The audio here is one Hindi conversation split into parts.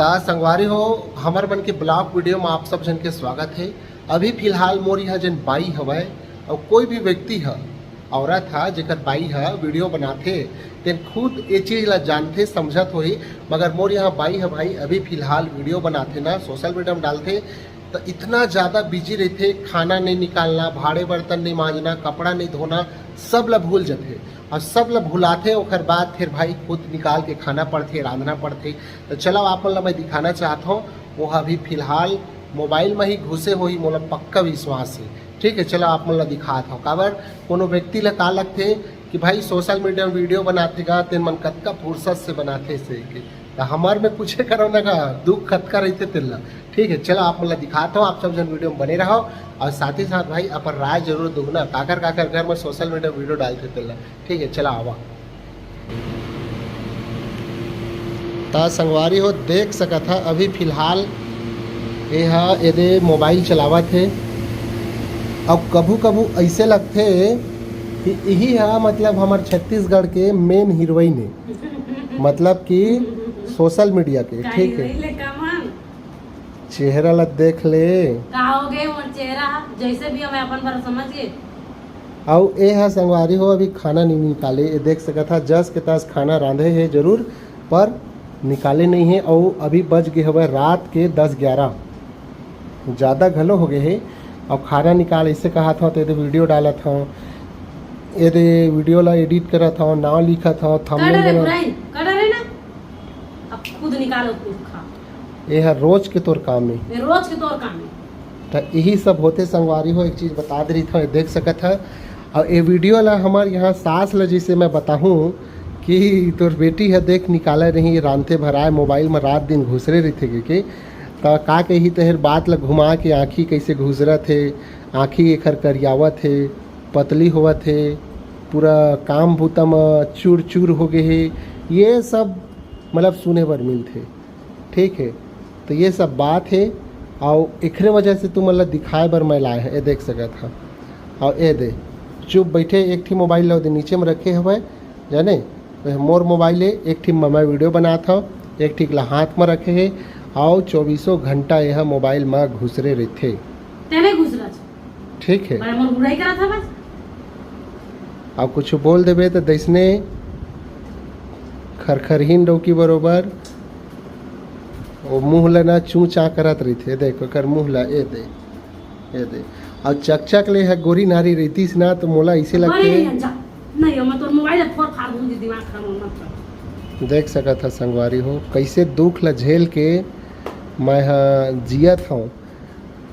ता संगवारी हो हमर मन के ब्लॉग वीडियो में आप सब जन के स्वागत है। अभी फिलहाल मोर यहाँ जन बाई हवय और कोई भी व्यक्ति है औरत है जेकर बाई है वीडियो बनाते तेन खुद ये चीज़ ला जानते समझत होही, मगर मोर यहाँ बाई है भाई अभी फिलहाल वीडियो बनाते ना सोशल मीडिया में डालते तो इतना ज़्यादा बिजी रहते, खाना नहीं निकालना, भाड़े बर्तन नहीं मांजना, कपड़ा नहीं धोना, सब ला भूल जाते और सब ला भुलाते ओकर बाद फिर भाई खुद निकाल के खाना पड़ते, रांधना पड़ते। तो चलो आप मन ला मैं दिखाना चाहता हूँ वो अभी फिलहाल मोबाइल में ही घुसे हो ही मोला पक्का विश्वास है। ठीक है, चलो आप मन ला दिखाता हूँ। काबर कोनो व्यक्ति ला का लगते कि भाई सोशल मीडिया में वीडियो बनाते गा तेन मन कतका फुर्सत से बनाते से के तो हमार में कुछ करो ना का दुख खतका रहते तेला। ठीक है, चलो आप मतलब दिखाता हूँ, आप सब जन वीडियो में बने रहो और साथ ही साथ भाई अपन राय जरूर दुगना काकर काकर घर में सोशल मीडिया वीडियो डालते तेला। ठीक है, चलो आवा ता संगवारी हो देख सका था अभी फिलहाल ये मोबाइल चलावा थे। अब कभू कभू ऐसे लगते कि यही है मतलब हमारे छत्तीसगढ़ के मेन हीरोइन है, मतलब कि सोशल मीडिया के। ठीक है, चेहरा ला देख ले काओगे मोर चेहरा जैसे भी हमें अपन बार समझिए। और ये है संगवारी हो अभी खाना नहीं निकाले, ये देख सका था जस के तस खाना रांधे है जरूर पर निकाले नहीं है। और अभी बज गए हुए रात के 10-11 ज़्यादा घलो हो गए है और खाना निकाल ऐसे कहा था तो वीडियो डाला था, ये वीडियो ला एडिट करा था, नाम लिखा था, थंबनेल ना अब खुद निकालो खुद खा। ये है रोज के तौर काम में, रोज के तौर काम में तो यही सब होते संगवारी हो। एक चीज़ बता दे रही था देख सका था। और ये वीडियो ला हमारे यहाँ सास ला जैसे मैं बताऊँ कि तोर बेटी है देख निकाला नहीं रांधते भराए मोबाइल में रात दिन घुसरे रहते के तो का कही तहर बात ला घुमा के आँखी कैसे घुसरा थे, आँखी एखर करियावा थे, पतली हुआ थे, पूरा काम भूता में चूर चूर हो गए है, ये सब मतलब सुने बर मिलते। ठीक है, तो ये सब बात है और एकरे वजह से तुम मतलब दिखाए बर मैं लाए है। ये देख सका था और ये दे चुप बैठे एक थी मोबाइल ला नीचे में रखे हुए जाने मोर मोबाइल है, एक थी मैं वीडियो बना था, एक ठीक ला हाथ में रखे है और 24 घंटा यह मोबाइल में घुसरे रहते। ठीक है, और कुछ बोल देवे तो दैसने खरखरहीन डोकी बरोबर वो मुँह लना चू चा करत रही देखो कर मुँह ला ये दे और चकचक ले है गोरी नारी रहती ना तो मोला ऐसे लगते देख सका था संगवारी हो कैसे दुख ला झेल के मैं जियत हूँ।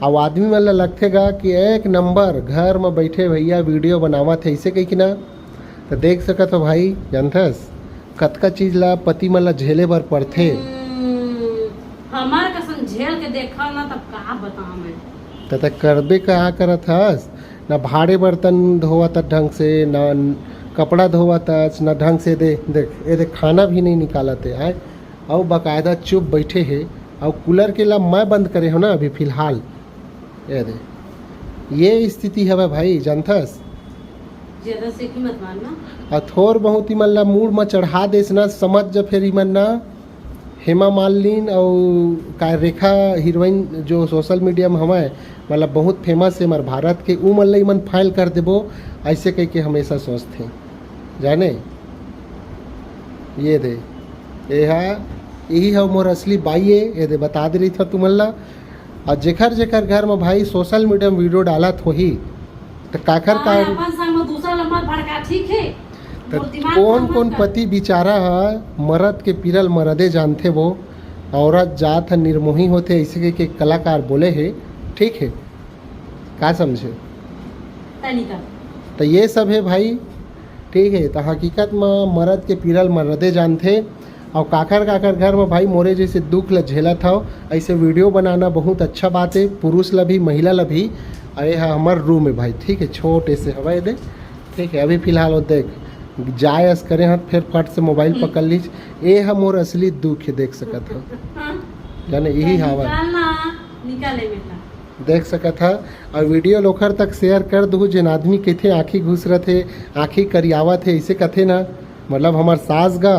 अब आदमी मन ला लगतेगा कि एक नंबर घर में बैठे भैया वीडियो बनावा थे ऐसे कही कि ना तो देख सका तो भाई जानथस कतका चीज ला पति मन ला झेले बर पड़थे। हमार कसम झेल के देखा ना तब कहा बताऊं मैं तो करबे कहा करत हस ना भाड़े बर्तन धोवत ढंग से ना कपड़ा धोवत ना ढंग से देख ये खाना भी नहीं निकालते है और बाकायदा चुप बैठे है और कूलर के ला मैं बंद करे हो ना अभी फिलहाल ये स्थिति है भाई जानथस। ज्यादा से की मत मारना और थोर बहुत ही मन ला मूड में चढ़ा देस ना समझ जा फिर ही मन ना हेमा मालिनी और का रेखा हीरोइन जो सोशल मीडिया में हमारे मतलब बहुत फेमस है हमारे भारत के ऊ मन ला मन फाइल कर देबो ऐसे कह के हमेशा सोचते जाने। ये दे ये है यही है मोर असली बाई है, ये दे बता दे रही था तुमन ला। और जेखर जेखर घर में भाई सोशल मीडिया में वीडियो डालत होही तो काखर का ठीक है तो कौन कौन पति बेचारा है मर्द के पिरल मर्दे जानते वो औरत जात निर्मोही होते ऐसे के कलाकार बोले है। ठीक है, का समझे तो ये सब है भाई। ठीक है, तो हकीकत में मर्द के पिरल मर्दे जानते और काकर काकर घर में भाई मोरे जैसे दुख ला झेला था ऐसे वीडियो बनाना बहुत अच्छा बात है, पुरुष ला भी महिला ला भी। अरे हाँ हमार रूम है भाई। ठीक है, छोटे से हवा दे। ठीक है, अभी फिलहाल वो देख जायस करे हाथ फिर फट से मोबाइल पकड़ लीज ये है मोर असली दुख है देख सका था जाने यही हवा देख सका था। और वीडियो लोखर तक शेयर कर दू जिन आदमी कहते आँखी घुस रहे थे आँखी करियावा थे ऐसे कथे ना मतलब हमार सास गा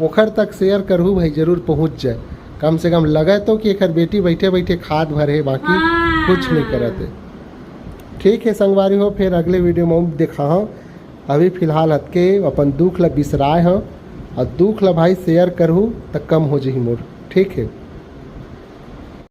ओखर तक शेयर करहूँ भाई जरूर पहुँच जाए। कम से कम लगे तो कि एकर बेटी बैठे बैठे खाद भरे, बाकी हाँ। कुछ नहीं करते। ठीक है संगवारी हो, फिर अगले वीडियो में देखा हूँ। अभी फिलहाल हतके अपन दुख ला बिसराए हूँ, और दुख ला भाई शेयर करहूँ तो कम हो जही मोर। ठीक है।